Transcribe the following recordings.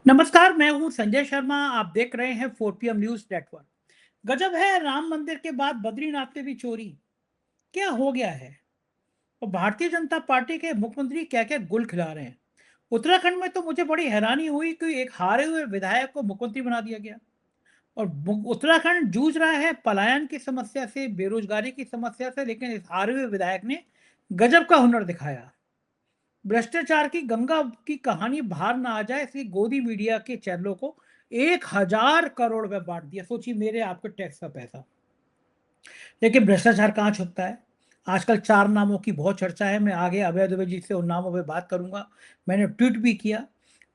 नमस्कार, मैं हूँ संजय शर्मा। आप देख रहे हैं 4 PM न्यूज़ नेटवर्क। गजब है, राम मंदिर के बाद बद्रीनाथ में भी चोरी। क्या हो गया है? और भारतीय जनता पार्टी के मुख्यमंत्री क्या-क्या गुल खिला रहे हैं। उत्तराखंड में तो मुझे बड़ी हैरानी हुई कि एक हारे हुए विधायक को मुख्यमंत्री बना दिया गया। और उत्तराखंड जूझ रहा है पलायन की समस्या से, बेरोजगारी की समस्या से, लेकिन इस हारे हुए विधायक ने गजब का हुनर दिखाया। भ्रष्टाचार की गंगा की कहानी बाहर ना आ जाए, इसलिए गोदी मीडिया के चैनलों को 1,000 करोड़ रुपए बांट दिया। सोचिए, मेरे आपके टैक्स का पैसा। लेकिन भ्रष्टाचार कहाँ छुपता है? आजकल 4 नामों की बहुत चर्चा है। मैं आगे अभय दुबे जी से उन नामों पे बात करूंगा। मैंने ट्वीट भी किया।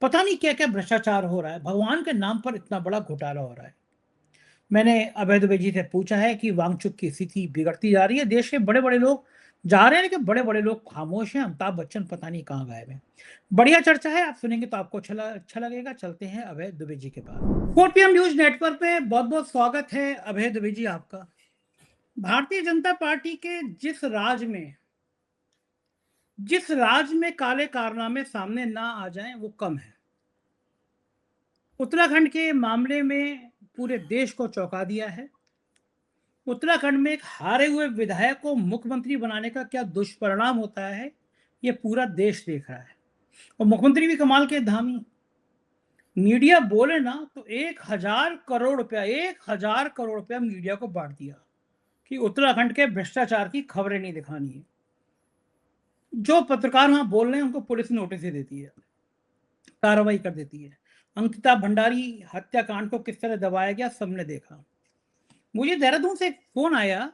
पता नहीं क्या क्या भ्रष्टाचार हो रहा है, भगवान के नाम पर इतना बड़ा घोटाला हो रहा है। मैंने अभय दुबे जी से पूछा है कि वांगचुक की स्थिति बिगड़ती जा रही है। देश के बड़े बड़े लोग जा रहे हैं, लेकिन बड़े बड़े लोग खामोश हैं। अमिताभ बच्चन पता नहीं कहाँ गायब हैं। बढ़िया चर्चा है, आप सुनेंगे तो आपको अच्छा लगेगा। चलते हैं अभय दुबे जी के पास। 4 PM न्यूज नेटवर्क पे बहुत बहुत स्वागत है अभय दुबे जी आपका। भारतीय जनता पार्टी के जिस राज में काले कारनामे सामने ना आ जाएं वो कम है। उत्तराखंड के मामले में पूरे देश को चौंका दिया है। उत्तराखंड में एक हारे हुए विधायक को मुख्यमंत्री बनाने का क्या दुष्परिणाम होता है, ये पूरा देश देख रहा है। और मुख्यमंत्री भी कमाल के धामी। मीडिया बोले ना तो 1,000 करोड़ रुपया मीडिया को बांट दिया कि उत्तराखंड के भ्रष्टाचार की खबरें नहीं दिखानी है। जो पत्रकार वहां बोल रहे हैं उनको पुलिस नोटिस दे देती है, कार्रवाई कर देती है। अंकिता भंडारी हत्याकांड को किस तरह दबाया गया सबने देखा। मुझे देहरादून से एक फोन आया।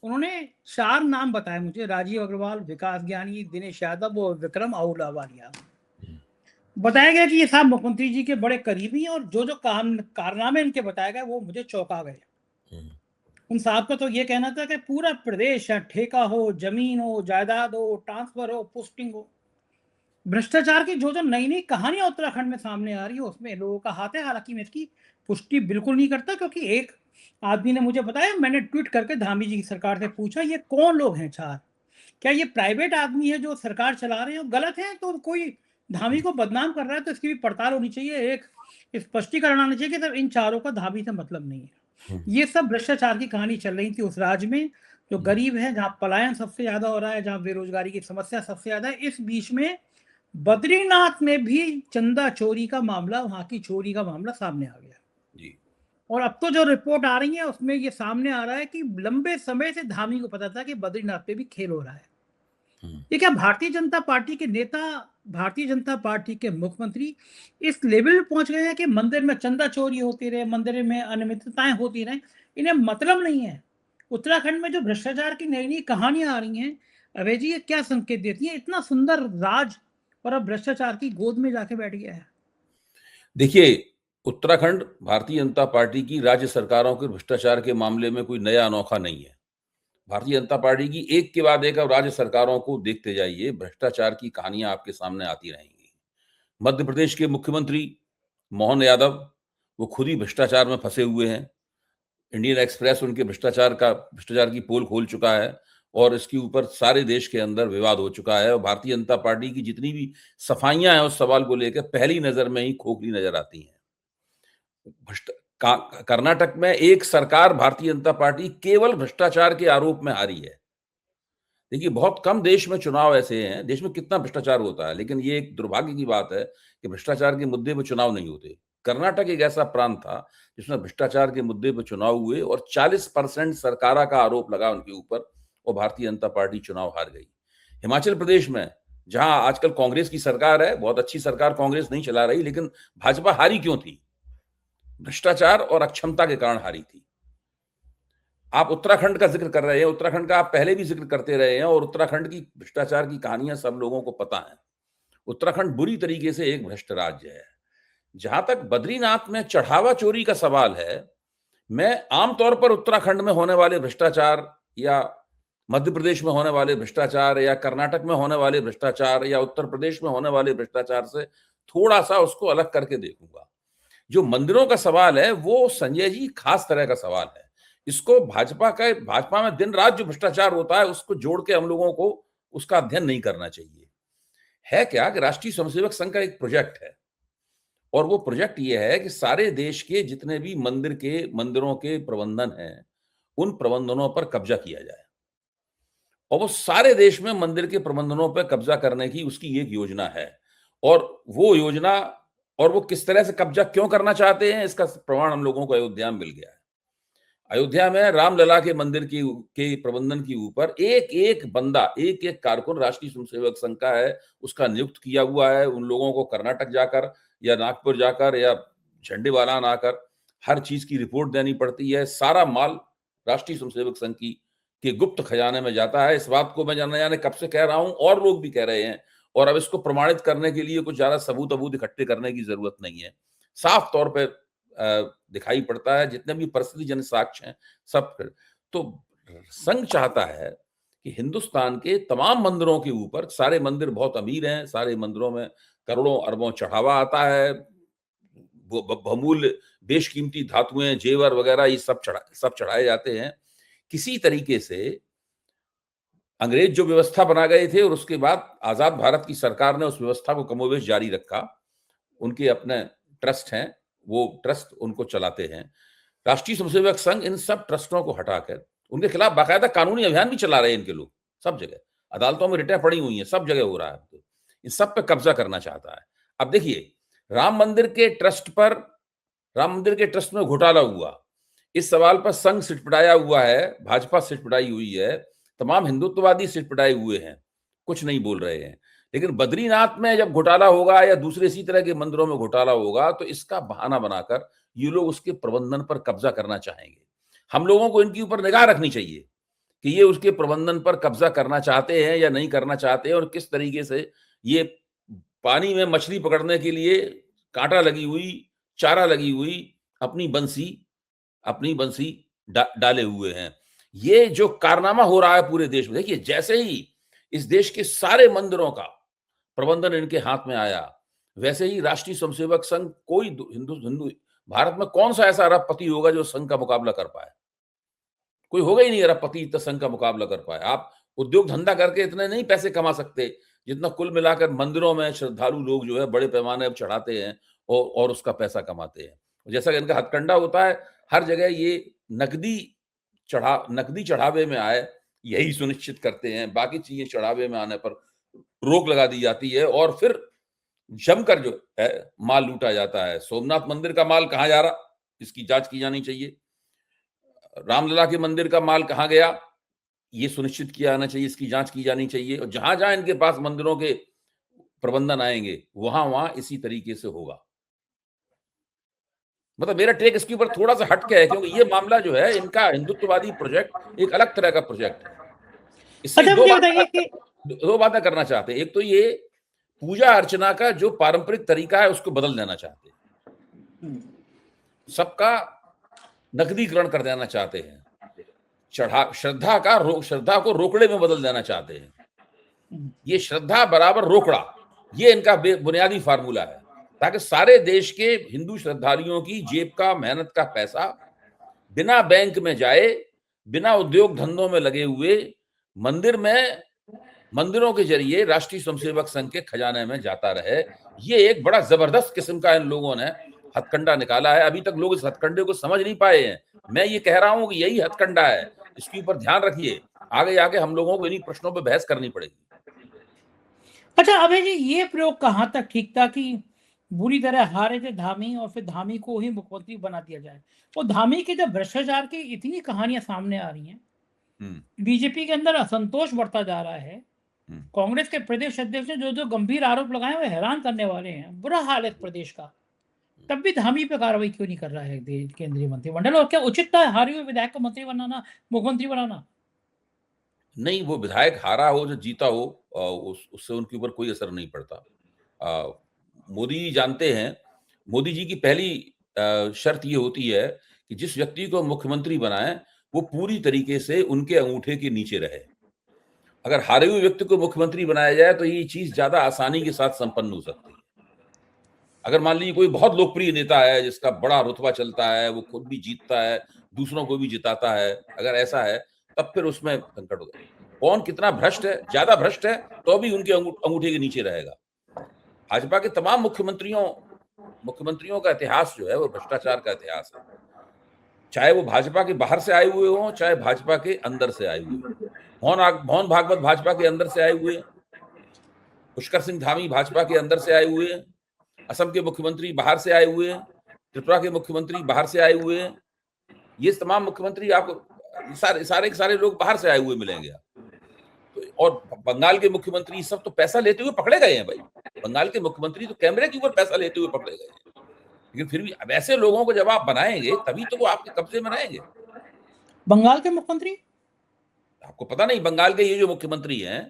उन्होंने 4 नाम बताए मुझे: राजीव अग्रवाल, विकास ज्ञानी, दिनेश यादव और विक्रम अहलूवालिया। बताया गया कि ये साहब मुख्यमंत्री जी के बड़े करीबी हैं, और जो जो काम कारनामे इनके बताए गए वो मुझे चौंका गए। उन साहब का तो ये कहना था कि पूरा प्रदेश है, ठेका हो, जमीन हो, जायदाद हो, ट्रांसफर हो, पोस्टिंग हो। भ्रष्टाचार की जो जो नई नई कहानियां उत्तराखंड में सामने आ रही है उसमें लोगों का हाथ है। हालांकि मैं इसकी पुष्टि बिल्कुल नहीं करता, क्योंकि एक आदमी ने मुझे बताया। मैंने ट्वीट करके धामी जी की सरकार से पूछा, ये कौन लोग हैं 4? क्या ये प्राइवेट आदमी है जो सरकार चला रहे हैं? गलत है तो कोई धामी को बदनाम कर रहा है तो इसकी भी पड़ताल होनी चाहिए। एक स्पष्टीकरण आना चाहिए कि सर इन 4 का धामी से मतलब नहीं है। ये सब भ्रष्टाचार की कहानी चल रही थी उस राज्य में, जो गरीब है, जहां पलायन सबसे ज्यादा हो रहा है, जहां बेरोजगारी की समस्या सबसे ज्यादा है। इस बीच में बद्रीनाथ में भी चंदा चोरी का मामला, वहां की चोरी का मामला सामने आ गया जी। और अब तो जो रिपोर्ट आ रही है उसमें ये सामने आ रहा है कि लंबे समय से धामी को पता था कि बद्रीनाथ पे भी खेल हो रहा है। ये क्या भारतीय जनता पार्टी के नेता, भारतीय जनता पार्टी के मुख्यमंत्री इस लेवल पे पहुंच गए हैं कि मंदिर में चंदा चोरी होती रहे, मंदिर में अनियमितताएं होती रहे, इन्हें मतलब नहीं है? उत्तराखंड में जो भ्रष्टाचार की नई नई कहानियां आ रही हैं, अभय जी, ये क्या संकेत देती है? इतना सुंदर राज और अब भ्रष्टाचार की गोद में जाके बैठ गया है। देखिए, उत्तराखंड भारतीय जनता पार्टी की राज्य सरकारों के भ्रष्टाचार के मामले में कोई नया अनोखा नहीं है। भारतीय जनता पार्टी की एक के बाद एक अब राज्य सरकारों को देखते जाइए, भ्रष्टाचार की कहानियाँ आपके सामने आती रहेंगी। मध्य प्रदेश के मुख्यमंत्री मोहन यादव, वो खुद ही भ्रष्टाचार में फँसे हुए हैं। इंडियन एक्सप्रेस उनके भ्रष्टाचार की पोल खोल चुका है और इसके ऊपर सारे देश के अंदर विवाद हो चुका है और भारतीय जनता पार्टी की जितनी भी सफाइयाँ हैं उस सवाल को लेकर पहली नज़र में ही खोखली नज़र आती हैं। भ्रष्ट का कर्नाटक में एक सरकार भारतीय जनता पार्टी केवल भ्रष्टाचार के आरोप में हारी है। देखिए, बहुत कम देश में चुनाव ऐसे हैं, देश में कितना भ्रष्टाचार होता है, लेकिन ये एक दुर्भाग्य की बात है कि भ्रष्टाचार के मुद्दे पे चुनाव नहीं होते। कर्नाटक एक ऐसा प्रांत था, जिसमें भ्रष्टाचार के मुद्दे पे चुनाव हुए और 40% सरकारा का आरोप लगा उनके ऊपर और भारतीय जनता पार्टी चुनाव हार गई। हिमाचल प्रदेश में, जहाँ आजकल कांग्रेस की सरकार है, बहुत अच्छी सरकार कांग्रेस नहीं चला रही, लेकिन भाजपा हारी क्यों थी? भ्रष्टाचार और अक्षमता के कारण हारी थी। आप उत्तराखंड का जिक्र कर रहे हैं, उत्तराखंड का आप पहले भी जिक्र करते रहे हैं और उत्तराखंड की भ्रष्टाचार की कहानियां सब लोगों को पता है। उत्तराखंड बुरी तरीके से एक भ्रष्ट राज्य है। जहां तक बद्रीनाथ में चढ़ावा चोरी का सवाल है, मैं आमतौर पर उत्तराखंड में होने वाले भ्रष्टाचार या मध्य प्रदेश में होने वाले भ्रष्टाचार या कर्नाटक में होने वाले भ्रष्टाचार या उत्तर प्रदेश में होने वाले भ्रष्टाचार से थोड़ा सा उसको अलग करके देखूंगा। जो मंदिरों का सवाल है वो संजय जी खास तरह का सवाल है। इसको भाजपा में दिन रात जो भ्रष्टाचार होता है उसको जोड़ के हम लोगों को उसका अध्ययन नहीं करना चाहिए। है क्या कि राष्ट्रीय स्वयंसेवक संघ का एक प्रोजेक्ट है और वो प्रोजेक्ट ये है कि सारे देश के जितने भी मंदिरों के प्रबंधन हैं, उन प्रबंधनों पर कब्जा किया जाए। और वो सारे देश में मंदिर के प्रबंधनों पर कब्जा करने की उसकी एक योजना है। और वो योजना, और वो किस तरह से कब्जा क्यों करना चाहते हैं, इसका प्रमाण हम लोगों को अयोध्या में मिल गया है। अयोध्या में रामलला के मंदिर के प्रबंधन के ऊपर एक-एक बंदा, एक-एक कारकुन राष्ट्रीय स्वयंसेवक संघ का है, उसका नियुक्त किया हुआ है। उन लोगों को कर्नाटक जाकर या नागपुर जाकर या झंडेवालान आकर हर चीज की रिपोर्ट देनी पड़ती है। सारा माल राष्ट्रीय स्वयंसेवक संघ के गुप्त खजाने में जाता है। इस बात को मैं जाने कब से कह रहा हूं, और लोग भी कह रहे हैं, और अब इसको प्रमाणित करने के लिए कुछ ज्यादा सबूत इकट्ठे करने की जरूरत नहीं है। साफ तौर पर दिखाई पड़ता है, जितने भी परिस्थितिजन्य साक्ष्य हैं सब। तो संघ चाहता है कि हिंदुस्तान के तमाम मंदिरों के ऊपर, सारे मंदिर बहुत अमीर हैं, सारे मंदिरों में करोड़ों अरबों चढ़ावा आता है, बहुमूल्य बेशकीमती धातुएं, जेवर वगैरह ये सब चढ़ाए जाते हैं। किसी तरीके से अंग्रेज जो व्यवस्था बना गए थे और उसके बाद आजाद भारत की सरकार ने उस व्यवस्था को कमोबेश जारी रखा। उनके अपने ट्रस्ट हैं, वो ट्रस्ट उनको चलाते हैं। राष्ट्रीय स्वयंसेवक संघ इन सब ट्रस्टों को हटाकर उनके खिलाफ बाकायदा कानूनी अभियान भी चला रहे हैं। इनके लोग सब जगह अदालतों में रिटें पड़ी हुई हैं, सब जगह हो रहा है। तो इन सब पे कब्जा करना चाहता है। अब देखिए, राम मंदिर के ट्रस्ट में घोटाला हुआ, इस सवाल पर संघ सिटपटाया हुआ है, भाजपा सिटपटाई हुई है, तमाम हिंदुत्ववादी सिटपटाए हुए हैं, कुछ नहीं बोल रहे हैं। लेकिन बद्रीनाथ में जब घोटाला होगा या दूसरे इसी तरह के मंदिरों में घोटाला होगा, तो इसका बहाना बनाकर ये लोग उसके प्रबंधन पर कब्जा करना चाहेंगे। हम लोगों को इनके ऊपर निगाह रखनी चाहिए कि ये उसके प्रबंधन पर कब्जा करना चाहते हैं या नहीं करना चाहते हैं, और किस तरीके से ये पानी में मछली पकड़ने के लिए कांटा लगी हुई, चारा लगी हुई अपनी बंसी डाले हुए हैं। ये जो कारनामा हो रहा है पूरे देश में, देखिए जैसे ही इस देश के सारे मंदिरों का प्रबंधन इनके हाथ में आया, वैसे ही राष्ट्रीय स्वयंसेवक संघ, कोई हिंदू भारत में कौन सा ऐसा अरबपति होगा जो संघ का मुकाबला कर पाए? कोई होगा ही नहीं अरबपति इतना संघ का मुकाबला कर पाए। आप उद्योग धंधा करके इतने नहीं पैसे कमा सकते जितना कुल मिलाकर मंदिरों में श्रद्धालु लोग जो है बड़े पैमाने पर चढ़ाते हैं और उसका पैसा कमाते हैं। जैसा कि इनका हथकंडा होता है, हर जगह ये नकदी चढ़ावे में आए, यही सुनिश्चित करते हैं। बाकी चीजें चढ़ावे में आने पर रोक लगा दी जाती है और फिर जमकर जो है माल लूटा जाता है। सोमनाथ मंदिर का माल कहां जा रहा, इसकी जांच की जानी चाहिए। रामलला के मंदिर का माल कहां गया, ये सुनिश्चित किया जाना चाहिए, इसकी जांच की जानी चाहिए। और जहां जहां इनके पास मंदिरों के प्रबंधन आएंगे, वहां वहां इसी तरीके से होगा। मतलब मेरा टेक इसके ऊपर थोड़ा सा हटके है, क्योंकि ये मामला जो है इनका हिंदुत्ववादी प्रोजेक्ट एक अलग तरह का प्रोजेक्ट है। इसलिए दो बातें करना चाहते हैं। एक तो ये पूजा अर्चना का जो पारंपरिक तरीका है उसको बदल देना चाहते हैं, सबका नकदीकरण कर देना चाहते हैं, श्रद्धा को रोकड़े में बदल देना चाहते हैं। ये श्रद्धा बराबर रोकड़ा, ये इनका बुनियादी फार्मूला है, ताकि सारे देश के हिंदू श्रद्धालुओं की जेब का, मेहनत का पैसा बिना बैंक में जाए, बिना उद्योग धंधों में लगे हुए मंदिरों के जरिए राष्ट्रीय स्वयंसेवक संघ के खजाने में जाता रहे। ये एक बड़ा जबरदस्त किस्म का इन लोगों ने हथकंडा निकाला है। अभी तक लोग इस हथकंडे को समझ नहीं पाए हैं। मैं ये कह रहा हूं कि यही हथकंडा है, इसके ऊपर ध्यान रखिए। आगे हम लोगों को इन्हीं प्रश्नों पर बहस करनी पड़ेगी। अच्छा अभय जी, ये प्रयोग कहां तक ठीक था कि बुरी तरह हारे थे धामी और फिर धामी को ही मुख्यमंत्री बना दिया जाए? और धामी के जब भ्रष्टाचार की इतनी कहानियां सामने आ रही हैं, बीजेपी के अंदर असंतोष बढ़ता जा रहा है, कांग्रेस के प्रदेश अध्यक्ष ने जो गंभीर आरोप लगाए वो हैरान करने वाले हैं, बुरा हाल है प्रदेश का, तब भी धामी पे कार्रवाई क्यों नहीं कर रहा है केंद्रीय मंत्रिमंडल? और क्या उचित था हारे हुए विधायक को मंत्री बनाना, मुख्यमंत्री बनाना? नहीं, वो विधायक हारा हो, जो जीता हो, उससे उनके ऊपर कोई असर नहीं पड़ता। मोदी जी जानते हैं, मोदी जी की पहली शर्त ये होती है कि जिस व्यक्ति को मुख्यमंत्री बनाए वो पूरी तरीके से उनके अंगूठे के नीचे रहे। अगर हारे हुए व्यक्ति को मुख्यमंत्री बनाया जाए तो ये चीज ज्यादा आसानी के साथ संपन्न हो सकती है। अगर मान लीजिए कोई बहुत लोकप्रिय नेता है जिसका बड़ा रुतबा चलता है, वो खुद भी जीतता है, दूसरों को भी जिताता है, अगर ऐसा है तब फिर उसमें संकट होगा। कौन कितना भ्रष्ट है, ज्यादा भ्रष्ट है तो भी उनके अंगूठे के नीचे रहेगा। भाजपा के तमाम मुख्यमंत्रियों का इतिहास जो है वो भ्रष्टाचार का इतिहास है, चाहे वो भाजपा के बाहर से आए हुए हों, चाहे भाजपा के अंदर से आए हुए हों। मोहन भागवत भाजपा के अंदर से आए हुए हैं, पुष्कर सिंह धामी भाजपा के अंदर से आए हुए हैं, असम के मुख्यमंत्री बाहर से आए हुए हैं, त्रिपुरा के मुख्यमंत्री बाहर से आए हुए हैं। ये तमाम मुख्यमंत्री आपको सारे के सारे लोग बाहर से आए हुए मिलेंगे तो। और बंगाल के मुख्यमंत्री सब तो पैसा लेते हुए पकड़े गए हैं भाई। बंगाल के मुख्यमंत्री तो कैमरे के ऊपर पैसा लेते हुए पकड़े गए हैं, लेकिन फिर भी अब ऐसे लोगों को जब आप बनाएंगे तभी तो वो आपके कब्जे में रहेंगे। बंगाल के मुख्यमंत्री, आपको पता नहीं, बंगाल के ये जो मुख्यमंत्री हैं,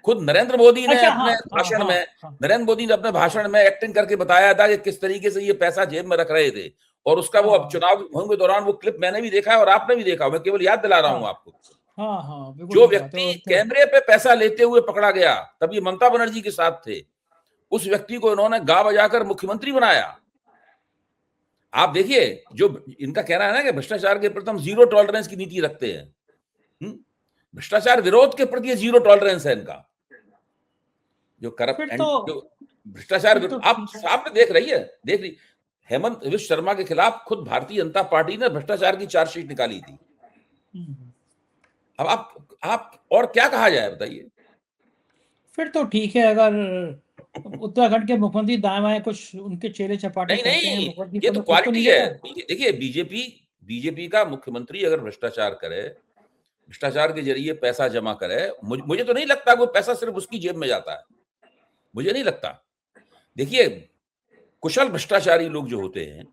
खुद नरेंद्र मोदी ने अच्छा, अपने भाषण में नरेंद्र मोदी ने अपने भाषण में एक्टिंग करके बताया था कि किस तरीके से ये पैसा जेब में रख रहे थे, और उसका वो अब चुनाव मुहिम के दौरान वो क्लिप मैंने भी देखा है और आपने भी देखा, मैं केवल याद दिला रहा हूं आपको। जो व्यक्ति कैमरे पे पैसा लेते हुए पकड़ा गया, तब ये ममता बनर्जी के साथ थे, उस व्यक्ति को इन्होंने गा बजाकर मुख्यमंत्री बनाया। आप देखिए, जो इनका कहना है ना कि भ्रष्टाचार के प्रति हम जीरो टॉलरेंस की नीति रखते हैं, भ्रष्टाचार विरोध के प्रति जीरो टॉलरेंस है इनका। जो करप्ट जो भ्रष्टाचार आप सामने देख रही हेमंत विश्व शर्मा के खिलाफ खुद भारतीय जनता पार्टी ने भ्रष्टाचार की चार्जशीट निकाली थी। अब आप और क्या कहा जाए बताइए। फिर तो ठीक है, अगर उत्तराखंड के मुख्यमंत्री दाएं बाएं कुछ उनके चेले चपाटे करते हैं, ये तो क्वालिटी है। देखिए, बीजेपी का मुख्यमंत्री अगर भ्रष्टाचार करे, भ्रष्टाचार के जरिए पैसा जमा करे, मुझे तो नहीं लगता वो पैसा सिर्फ उसकी जेब में जाता है, मुझे नहीं लगता। देखिए, कुशल भ्रष्टाचारी लोग जो होते हैं,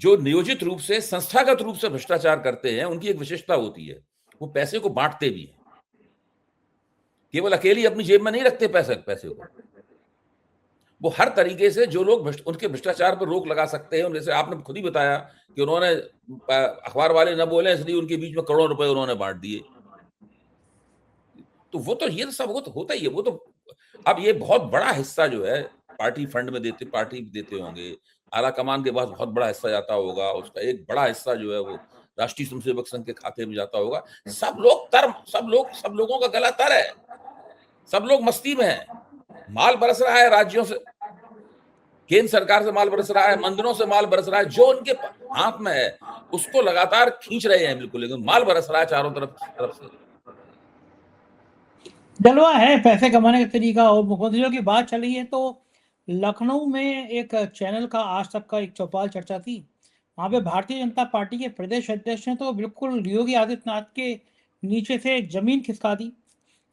जो नियोजित रूप से संस्थागत रूप से भ्रष्टाचार करते हैं, उनकी एक विशेषता होती है, वो पैसे को बांटते भी हैं, केवल अकेली अपनी जेब में नहीं रखते पैसे को। वो हर तरीके से जो लोग उनके भ्रष्टाचार पर रोक लगा सकते हैं, जैसे आपने खुद ही बताया कि उन्होंने अखबार वाले न बोले इसलिए उनके बीच में करोड़ों रुपए उन्होंने बांट दिए। तो वो तो ये सब वो तो होता ही है। वो तो अब ये बहुत बड़ा हिस्सा जो है पार्टी फंड में पार्टी देते होंगे, आला कमान के पास बहुत बड़ा हिस्सा जाता होगा, उसका एक बड़ा हिस्सा जो है वो राष्ट्रीय स्वयंसेवक संघ के खाते में जाता होगा। सब लोगों का गला तर है, सब लोग मस्ती में है, माल बरस रहा है राज्यों से, केंद्र सरकार से माल बरस रहा है, मंदिरों से माल बरस रहा है, जो उनके हाथ में है उसको लगातार खींच रहे हैं, बिल्कुल, लेकिन माल बरस रहा है चारों तरफ से। जलवा है पैसे कमाने का तरीका। और मुख्यमंत्रियों की बात चली है तो लखनऊ में एक चैनल का आज तक का एक चौपाल चर्चा थी, वहां पे भारतीय जनता पार्टी के प्रदेश अध्यक्ष ने तो बिल्कुल योगी आदित्यनाथ के नीचे से जमीन खिसका दी।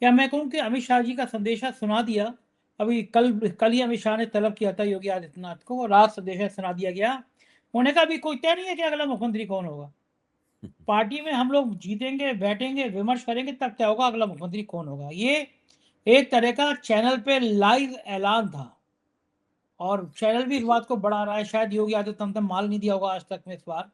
या मैं कहूँ कि अमित शाह जी का संदेशा सुना दिया। अभी कल ही अमित शाह ने तलब किया था योगी आदित्यनाथ को, और रात संदेशा सुना दिया गया। उन्होंने कहा अभी कोई तय नहीं है कि अगला मुख्यमंत्री कौन होगा, पार्टी में हम लोग जीतेंगे, बैठेंगे, विमर्श करेंगे, तब तय होगा अगला मुख्यमंत्री कौन होगा। ये एक तरह का चैनल पे लाइव ऐलान था, और चैनल भी इस बात को बढ़ा रहा है। शायद योगी आदित्यनाथ ने माल नहीं दिया होगा आज तक में इस बार,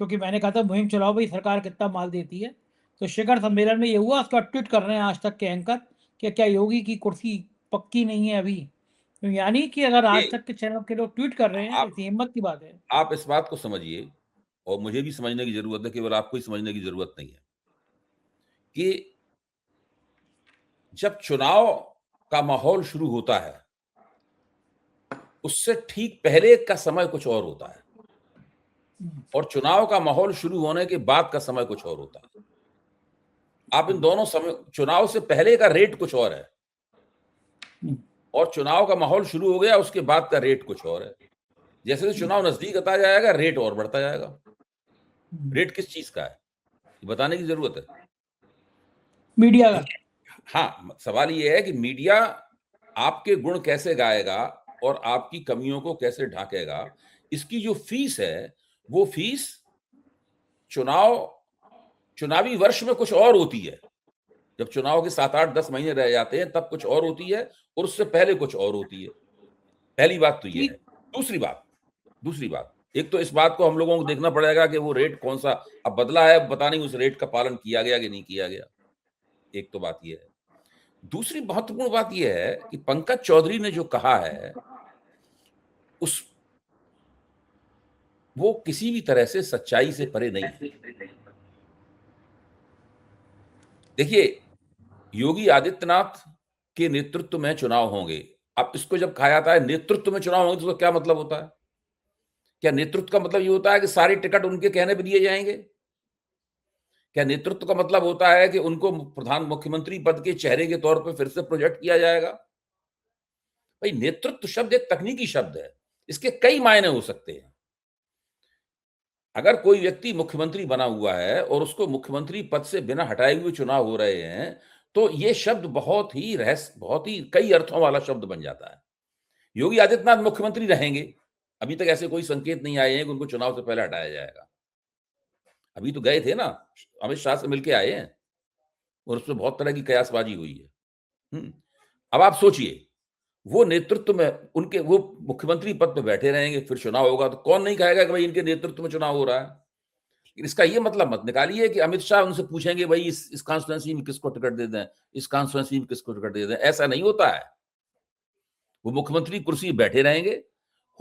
क्योंकि मैंने कहा था मुहिम चलाओ भाई, सरकार कितना माल देती है। तो शिखर सम्मेलन में ये हुआ, उसका ट्वीट कर रहे हैं आज तक के एंकर कि क्या योगी की कुर्सी पक्की नहीं है अभी। तो यानी कि अगर आज तक के चैनल के लोग ट्वीट कर रहे हैं, इतनी हिम्मत की बात है। आप इस बात को समझिए, और मुझे भी समझने की जरूरत है, केवल आपको ही समझने की जरूरत नहीं है, कि जब चुनाव का माहौल शुरू होता है उससे ठीक पहले का समय कुछ और होता है, और चुनाव का माहौल शुरू होने के बाद का समय कुछ और होता है। आप इन दोनों समय, चुनाव से पहले का रेट कुछ और है, और चुनाव का माहौल शुरू हो गया उसके बाद का रेट कुछ और है। जैसे जैसे चुनाव नजदीक आता जाएगा रेट और बढ़ता जाएगा। रेट किस चीज का है बताने की जरूरत है, मीडिया का। हाँ, सवाल ये है कि मीडिया आपके गुण कैसे गाएगा और आपकी कमियों को कैसे ढांकेगा। इसकी जो फीस है वो फीस चुनावी वर्ष में कुछ और होती है, जब चुनाव के 7-8-10 महीने रह जाते हैं तब कुछ और होती है, और उससे पहले कुछ और होती है। पहली बात तो ये है। दूसरी बात, एक तो इस बात को हम लोगों को देखना पड़ेगा कि वो रेट कौन सा अब बदला है, पता नहीं उस रेट का पालन किया गया कि नहीं किया गया। एक तो बात ये है। दूसरी महत्वपूर्ण बात यह है कि पंकज चौधरी ने जो कहा है वो किसी भी तरह से सच्चाई से परे नहीं है। देखिए, योगी आदित्यनाथ के नेतृत्व में चुनाव होंगे, अब इसको जब कहा जाता है नेतृत्व में चुनाव होंगे तो क्या मतलब होता है? क्या नेतृत्व का मतलब ये होता है कि सारे टिकट उनके कहने पे दिए जाएंगे? क्या नेतृत्व का मतलब होता है कि उनको प्रधान मुख्यमंत्री पद के चेहरे के तौर पर फिर से प्रोजेक्ट किया जाएगा? भाई, नेतृत्व शब्द एक तकनीकी शब्द है, इसके कई मायने हो सकते हैं। अगर कोई व्यक्ति मुख्यमंत्री बना हुआ है और उसको मुख्यमंत्री पद से बिना हटाए हुए चुनाव हो रहे हैं, तो ये शब्द बहुत ही कई अर्थों वाला शब्द बन जाता है। योगी आदित्यनाथ मुख्यमंत्री रहेंगे, अभी तक ऐसे कोई संकेत नहीं आए हैं कि उनको चुनाव से पहले हटाया जाएगा। अभी तो गए थे ना, अमित शाह से मिलके आए हैं और उसमें बहुत तरह की कयासबाजी हुई है। अब आप सोचिए, वो नेतृत्व में उनके वो मुख्यमंत्री पद पे बैठे रहेंगे, फिर चुनाव होगा तो कौन नहीं कहेगा कि भाई इनके नेतृत्व में चुनाव हो रहा है। इसका ये मतलब मत निकालिए कि अमित शाह उनसे पूछेंगे भाई इस कॉन्स्टिट्यूएंसी में किसको टिकट दे दें, इस कॉन्स्टिट्यूएंसी में किसको टिकट दे दें। ऐसा नहीं होता है। वो मुख्यमंत्री कुर्सी बैठे रहेंगे।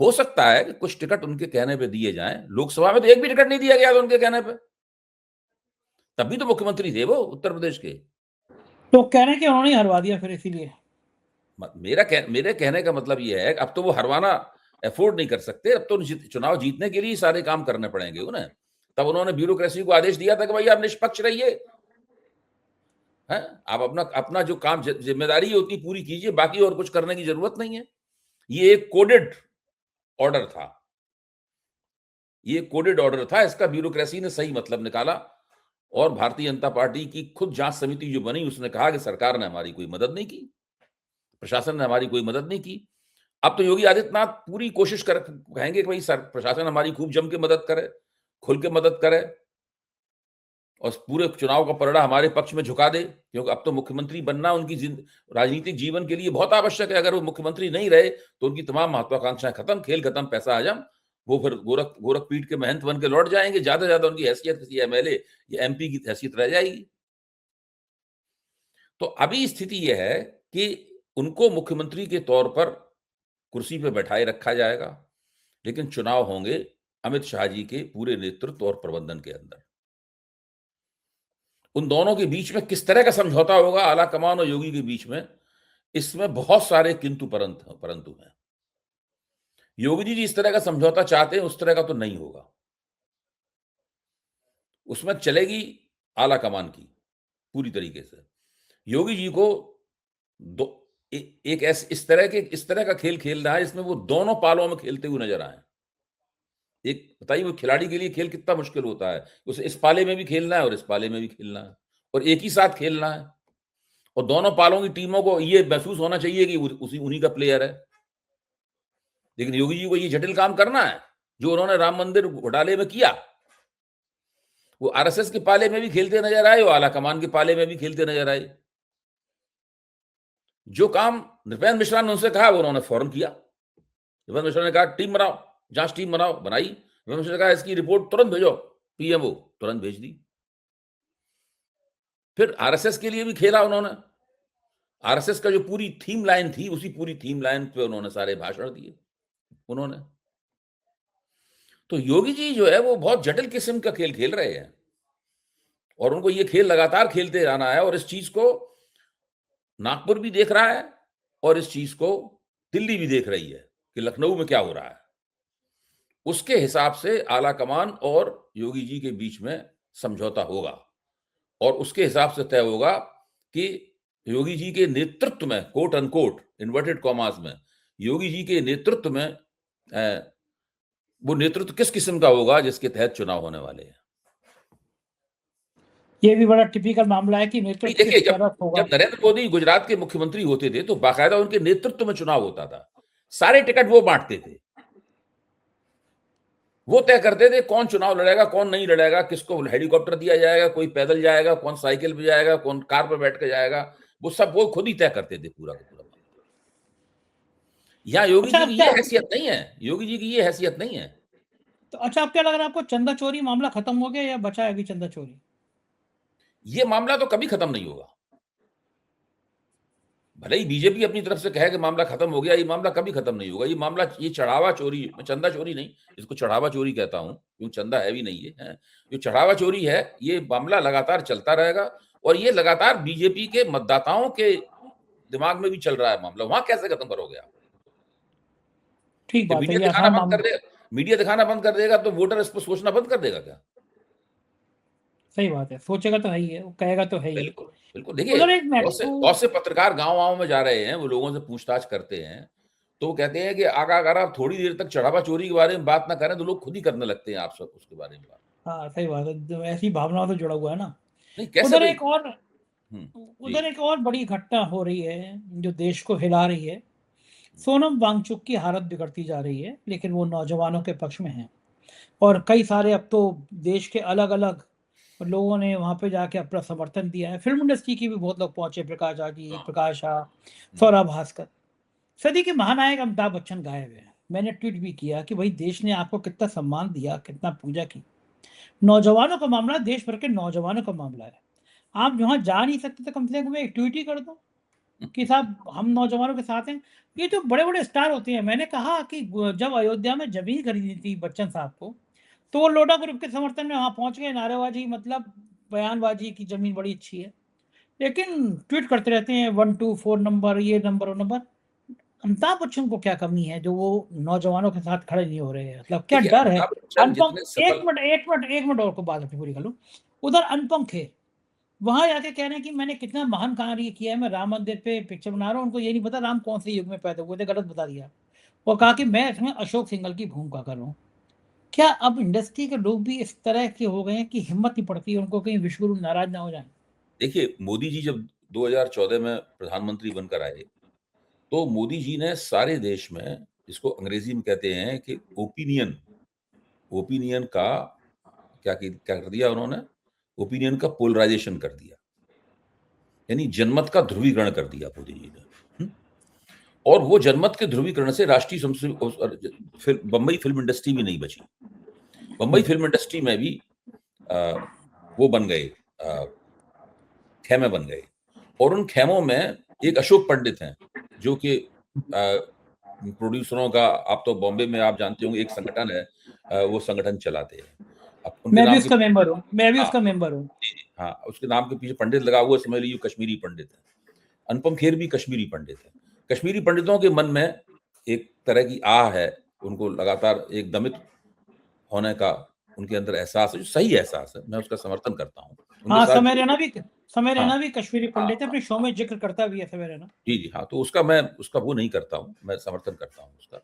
हो सकता है कि कुछ टिकट उनके कहने पे दिए जाएं। लोकसभा में तो एक भी टिकट नहीं दिया गया था उनके कहने पे, तभी तो मुख्यमंत्री थे वो उत्तर प्रदेश के। तो कहने के उन्होंने हरवा दिया फिर, इसीलिए मेरे कहने का मतलब ये है कि अब तो वो हरवाना अफोर्ड नहीं कर सकते। अब तो चुनाव जीतने के लिए सारे काम करने पड़ेंगे उन्हें। तब उन्होंने ब्यूरोक्रेसी को आदेश दिया था कि भाई आप निष्पक्ष रहिए, हैं, आप अपना अपना जो काम जिम्मेदारी है उतनी पूरी कीजिए, बाकी और कुछ करने की जरूरत नहीं है। ये एक कोडेड ऑर्डर था, ये कोडेड ऑर्डर था। इसका ब्यूरोक्रेसी ने सही मतलब निकाला और भारतीय जनता पार्टी की खुद जांच समिति जो बनी उसने कहा कि सरकार ने हमारी कोई मदद नहीं की, प्रशासन ने हमारी कोई मदद नहीं की। अब तो योगी आदित्यनाथ पूरी कोशिश कहेंगे कि भाई प्रशासन हमारी खूब जम के मदद करे, खुल के मदद करे और पूरे चुनाव का पलड़ा हमारे पक्ष में झुका दे, क्योंकि अब तो मुख्यमंत्री बनना उनकी राजनीतिक जीवन के लिए बहुत आवश्यक है। अगर वो मुख्यमंत्री नहीं रहे तो उनकी तमाम महत्वाकांक्षाएं खत्म, खेल खत्म, पैसा हजम। वो फिर गोरखपीठ के महंत बन के लौट जाएंगे। ज्यादा से ज्यादा उनकी हैसियत किसी एमएलए या एमपी की हैसियत रह जाएगी। तो अभी स्थिति यह है कि उनको मुख्यमंत्री के तौर पर कुर्सी पर बैठाए रखा जाएगा, लेकिन चुनाव होंगे अमित शाह जी के पूरे नेतृत्व और प्रबंधन के अंदर। उन दोनों के बीच में किस तरह का समझौता होगा, आला कमान और योगी के बीच में, इसमें बहुत सारे किंतु परंतु हैं। योगी जी जिस तरह का समझौता चाहते हैं उस तरह का तो नहीं होगा। उसमें चलेगी आला कमान की पूरी तरीके से। योगी जी को इस तरह का खेल खेलना है इसमें वो दोनों पालों में खेलते हुए नजर आए। एक बताइए, वो खिलाड़ी के लिए खेल कितना मुश्किल होता है। उसे इस पाले में भी खेलना है और इस पाले में भी खेलना है और एक ही साथ खेलना है, और दोनों पालों की टीमों को ये महसूस होना चाहिए कि उन्हीं का प्लेयर है। लेकिन योगी जी को ये जटिल काम करना है जो उन्होंने राम मंदिर घोटाले में किया। वो आरएसएस के पाले में भी खेलते नजर आए और आला कमान के पाले में भी खेलते नजर आए। जो काम नृपेंद्र मिश्रा ने उनसे कहा वो उन्होंने फौरन किया। नृपेंद्र मिश्रा ने कहा टीम बनाओ, जांच टीम बनाओ, बनाई। नृपेंद्र मिश्रा ने कहा इसकी रिपोर्ट तुरंत भेजो, पीएमओ, तुरंत भेज दी। फिर आरएसएस के लिए भी खेला उन्होंने। आरएसएस का जो पूरी थीम लाइन थी उसी पूरी थीम लाइन पे उन्होंने सारे भाषण दिए उन्होंने। तो योगी जी जो है वो बहुत जटिल किस्म का खेल खेल रहे हैं और उनको ये खेल लगातार खेलते रहना है। और इस चीज को नागपुर भी देख रहा है और इस चीज को दिल्ली भी देख रही है कि लखनऊ में क्या हो रहा है। उसके हिसाब से आला कमान और योगी जी के बीच में समझौता होगा और उसके हिसाब से तय होगा कि योगी जी के नेतृत्व में, कोट अनकोट इन्वर्टेड कॉमास में, योगी जी के नेतृत्व में वो नेतृत्व किस किस्म का होगा जिसके तहत चुनाव होने वाले हैं। ये भी बड़ा टिपिकल मामला है कि नेतृत्व देखिए, किस तरह होगा। जब नरेंद्र मोदी गुजरात के मुख्यमंत्री होते थे तो बाकायदा उनके नेतृत्व में चुनाव होता था। सारे टिकट वो बांटते थे, वो तय करते थे कौन चुनाव लड़ेगा कौन नहीं लड़ेगा, किसको हेलीकॉप्टर दिया जाएगा, कोई पैदल जाएगा, कौन साइकिल पे जाएगा, कौन कार पे बैठ के जाएगा। वो सब वो खुद ही तय करते थे पूरा का पूरा। यहाँ योगी जी की ये हैसियत नहीं है, योगी जी की ये हैसियत नहीं है। तो अच्छा, अब क्या लग रहा है आपको, चंदा चोरी मामला खत्म हो गया या बचा है अभी चंदा चोरी? ये मामला तो कभी खत्म नहीं होगा। भले ही बीजेपी अपनी तरफ से कहे कि मामला खत्म हो गया, ये मामला कभी खत्म नहीं होगा। ये मामला, ये चढ़ावा चोरी, चंदा चोरी नहीं, इसको चढ़ावा चोरी कहता हूं क्योंकि चंदा है भी नहीं है। जो चढ़ावा चोरी है, ये मामला लगातार चलता रहेगा और ये लगातार बीजेपी के मतदाताओं के दिमाग में भी चल रहा है मामला, वहां कैसे खत्म करोगे आप? ठीक बात है, मीडिया ये दिखाना आसान बंद कर देगा, मीडिया दिखाना बंद कर देगा तो वोटर इस पर सोचना बंद कर देगा क्या? सही बात है, सोचेगा तो है ही है, वो कहेगा तो है ही है। बिल्कुल, बिल्कुल। देखिए, उधर एक मेट्रो बहुत से पत्रकार गाँव-वाँव में जा रहे हैं, वो लोगों से पूछताछ करते हैं, तो वो कहते हैं कि अगर आप थोड़ी देर तक चढ़ावा चोरी के बारे में बात ना करें, तो लोग खुद ही करने लगते हैं आप सब उसके बारे में बात। हाँ, सही बात है, जो ऐसी भावनाओं से जुड़ा हुआ है ना। नहीं, कैसे उधर भाई? एक और हुँ, उधर जी। एक और बड़ी घटना हो रही है, जो देश को हिला रही है। सोनम वांगचुक की हालत बिगड़ती जा रही है, लेकिन वो नौजवानों के पक्ष में हैं और कई सारे अब तो देश के अलग-अलग लोगों ने वहाँ पे जाके अपना समर्थन दिया है। फ़िल्म इंडस्ट्री के भी बहुत लोग पहुँचे, प्रकाश झा जी, हाँ, प्रकाश झा, हुँ, सौरभ भास्कर। सदी के महानायक अमिताभ बच्चन गायब हैं। मैंने ट्वीट भी किया कि भई देश ने आपको कितना सम्मान दिया, कितना पूजा की। नौजवानों का मामला देश भर के नौजवानों का मामला है। आप वहाँ जा नहीं सकते तो कम से कम एक ट्वीट ही कर दो कि साहब हम नौजवानों के साथ हैं। ये जो बड़े-बड़े स्टार होते हैं, मैंने कहा कि जब अयोध्या में ज़मीन खरीदी थी बच्चन साहब को, तो वो लोढ़ा ग्रुप के समर्थन में वहाँ पहुँच गए, नारेबाज़ी मतलब बयानबाज़ी की ज़मीन बड़ी अच्छी है। लेकिन ट्वीट करते रहते हैं 1, 2, 4 नंबर, ये नंबर, वो नंबर। अमिताभ बच्चन को क्या कमी है जो वो नौजवानों के साथ खड़े नहीं हो रहे हैं? मतलब क्या देखिए, डर है? अमिताभ बच्चन अनुपम जितने 1 सफल। मिनट 1 मिनट 1 मिनट और को बात अपनी पूरी कर लूँ। उधर अनुपम खेर, वहाँ जाके कह रहे हैं कि मैंने कितना महान कार्य किया है, मैं राम मंदिर पे पिक्चर बना रहा हूँ, उनको ये नहीं पता राम कौन से युग में पैदा हुए थे, गलत बता दिया। और कहा कि मैं इसमें अशोक सिंघल की भूमिका कर रहा हूँ। क्या अब इंडस्ट्री के लोग भी इस तरह के हो गए हैं कि हिम्मत नहीं पड़ती है उनको कहीं विश्व गुरु नाराज़ ना हो जाएँ? देखिए, मोदी जी जब 2014 में प्रधानमंत्री बनकर आए, तो मोदी जी ने सारे देश में, जिसको अंग्रेजी में कहते हैं कि ओपिनियन ओपिनियन का क्या कर दिया उन्होंने? ओपिनियन का पोलराइज़ेशन कर दिया। यानी जनमत का ध्रुवीकरण कर दिया मोदी जी ने। हुँ? और वो जनमत के ध्रुवीकरण से राष्ट्रीय बम्बई फ़िल्म इंडस्ट्री भी नहीं बची। बम्बई हुँ, फ़िल्म इंडस्ट्री में भी अ, वो बन गए, अ, ख़ैमे बन गए और उन ख़ैमों में एक अशोक पंडित हैं, जो कि प्रोड्यूसरों का, आप तो बॉम्बे में आप जानते होंगे एक संगठन है, वो संगठन चलाते हैं। अब उनके मैं भी नाम के उसका मेंबर हूँ, मैं भी हाँ, उसका मेंबर हूँ। जी, जी, हाँ, उसके नाम के पीछे पंडित लगा हुआ है, समझ लीजिए कश्मीरी पंडित है। अनुपम खेर भी कश्मीरी पंडित है। कश्मीरी पंडितों के मन में एक तरह की आह है, उनको लगातार एक दमित होने का उनके अंदर एहसास है, जो सही एहसास है, मैं उसका समर्थन करता हूँ। उनके हाँ, साथ जो समय हाँ, रैना भी कश्मीरी हाँ, पंडित है, हाँ। अपने शो में ज़िक्र करता भी है समय रैना। जी, जी, हाँ, तो उसका वो नहीं करता हूँ, मैं समर्थन करता हूँ उसका।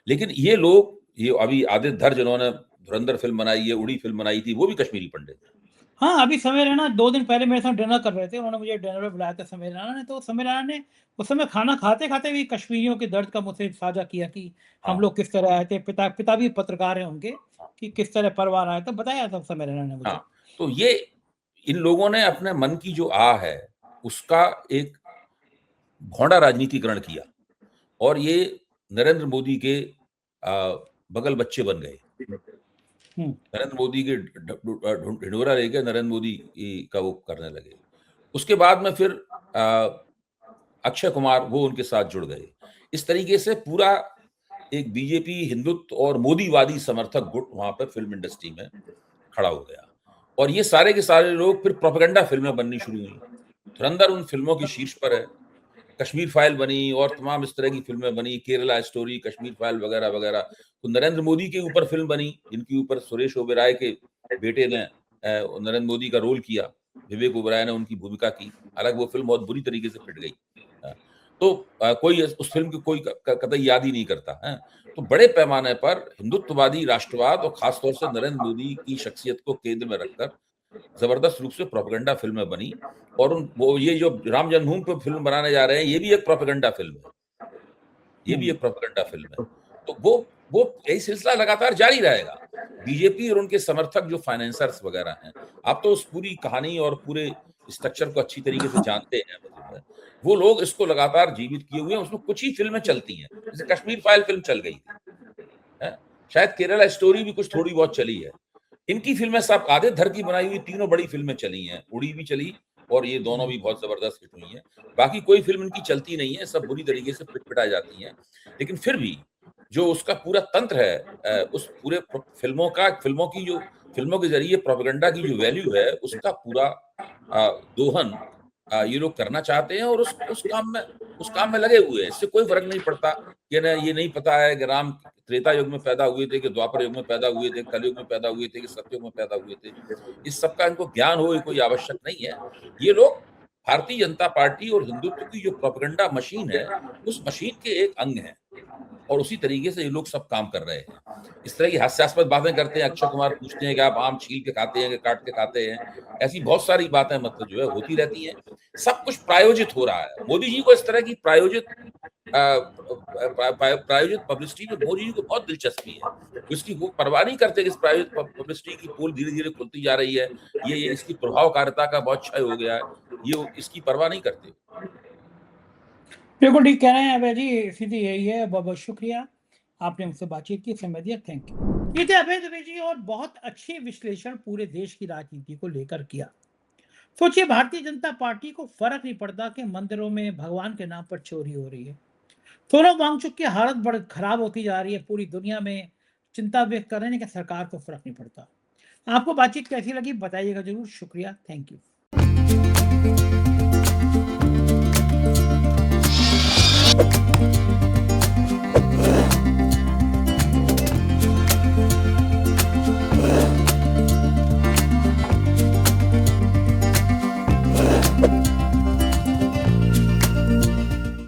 लेकिन ये लोग, ये अभी आदित्य धर जिन्होंने धुरंधर फ़िल्म बनाई है, उड़ी फ़िल्म बनाई थी, वो भी कश्मीरी पंडित हैं। हाँ, अभी समय रैना 2 दिन पहले मेरे साथ डिनर कर रहे थे, उन्होंने मुझे डिनर पे बुलाया था समय रैना ने, तो समय रैना ने उस समय खाना खाते-खाते भी कश्मीरियों के दर्द का मुझसे साझा किया कि हम हाँ, लोग किस तरह आए थे, पिता भी पत्रकार हैं उनके, हाँ, कि किस तरह परिवार आया था, बताया था समय रैना ने मुझे। हाँ। तो ये इन लोगों ने अपने मन की जो आह है, उसका एक भोंडा राजनीतिकरण किया और ये नरेंद्र मोदी के बगल बच्चे बन गए। हुँ, नरेंद्र मोदी के ढिंढोरा लेके नरेंद्र मोदी का वो करने लगे। उसके बाद में फिर अक्षय कुमार वो उनके साथ जुड़ गए। इस तरीके से पूरा एक बीजेपी हिंदुत्व और मोदीवादी समर्थक गुट वहाँ पे फ़िल्म इंडस्ट्री में खड़ा हो गया। और ये सारे के सारे लोग फिर प्रोपेगेंडा फ़िल्में बननी शुरू हुई। धुरंधर उन फ़िल्मों की शीर्ष पर है। कश्मीर फाइल बनी और तमाम इस तरह की फ़िल्में बनी, केरला स्टोरी, कश्मीर फाइल वगैरह-वगैरह। तो नरेंद्र मोदी के ऊपर फ़िल्म बनी, जिनके ऊपर सुरेश ओबेरॉय के बेटे ने नरेंद्र मोदी का रोल किया। विवेक ओबेरॉय ने उनकी भूमिका की। हालाँकि वो फ़िल्म बहुत बुरी तरीके से पिट गई। अ, तो कोई उस फ़िल्म की कोई कतई याद ही नहीं करता, हैं? तो बड़े पैमाने पर हिंदुत्ववादी राष्ट्रवाद और ख़ास तौर से नरेंद्र मोदी की शख्सियत को केंद्र में रखकर ज़बरदस्त रूप से प्रोपेगेंडा फ़िल्में बनी और उन वो ये जो राम जन्मभूमि पे फ़िल्म बनाने जा रहे हैं, ये भी एक प्रोपेगेंडा फ़िल्म है। ये भी हुँ, एक प्रोपेगेंडा फ़िल्म है। तो वो यही सिलसिला लगातार जारी रहेगा। बीजेपी और उनके समर्थक जो फाइनेंसर्स वगैरह हैं, आप तो उस पूरी कहानी और पूरे स्ट्रक्चर को अच्छी तरीके से जानते हैं मतलब है। वो लोग इसको लगातार जीवित किए हुए हैं, उसमें कुछ ही फ़िल्में चलती हैं। जैसे कश्मीर फाइल फ़िल्म चल गई थी, हैं? शायद केरला स्टोरी भी कुछ थोड़ी बहुत चली है। इनकी फ़िल्में सब आदित्य धर की बनाई हुई तीनों बड़ी फ़िल्में चली हैं। उड़ी भी चली और ये दोनों हुँ, भी बहुत ज़बरदस्त हिट हुई हैं। बाकी कोई फ़िल्म इनकी चलती नहीं है, सब बुरी तरीके से पिट-पिटाई जाती हैं। लेकिन फिर भी जो उसका पूरा तंत्र है, उस पूरे फ़िल्मों के ज़रिए प्रोपेगेंडा की जो वैल्यू है, उसका पूरा दोहन ये लोग करना चाहते हैं और उस काम में लगे हुए हैं। इससे कोई फर्क नहीं पड़ता कि ना, ये नहीं पता है कि राम त्रेता युग में पैदा हुए थे कि द्वापर युग में पैदा हुए थे, कलयुग में पैदा हुए थे कि सतयुग में पैदा हुए थे। इस सब का इनको ज्ञान हो, ये कोई आवश्यक नहीं है। ये लोग भारतीय जनता पार्टी और हिंदुत्व की जो प्रोपेगेंडा मशीन है, उस मशीन के एक अंग हैं और उसी तरीके से ये लोग सब काम कर रहे हैं। इस तरह की हास्यास्पद बातें करते हैं। अक्षय कुमार पूछते हैं कि आप आम छील के खाते हैं कि काट के खाते हैं? ऐसी बहुत सारी बातें मतलब जो है होती रहती हैं। सब कुछ प्रायोजित हो रहा है। मोदी जी को इस तरह की प्रायोजित पब्लिसिटी में मोदी जी को बहुत दिलचस्पी है। इसकी वो परवाह नहीं करते कि इस प्रायोजित पब्लिसिटी की पोल धीरे-धीरे खुलती जा रही है। ये इसकी प्रभावकारिता का बहुत क्षय हो गया है। ये इसकी परवाह नहीं करते। बिल्कुल ठीक कह रहे हैं अभय जी, स्थिति यही है। बहुत-बहुत शुक्रिया, आपने मुझसे बातचीत की, समय दिया, थैंक यू। ये थे अभय दुबे जी और बहुत अच्छे विश्लेषण पूरे देश की राजनीति को लेकर किया। सोचिए, भारतीय जनता पार्टी को फ़र्क नहीं पड़ता कि मंदिरों में भगवान के नाम पर चोरी हो रही है। सोनम वांगचुक की हालत बड़ी खराब होती जा रही है, पूरी दुनिया में चिंता व्यक्त कर रहे हैं कि सरकार को फ़र्क नहीं पड़ता। आपको बातचीत कैसी लगी बताइएगा ज़रूर। शुक्रिया, थैंक यू।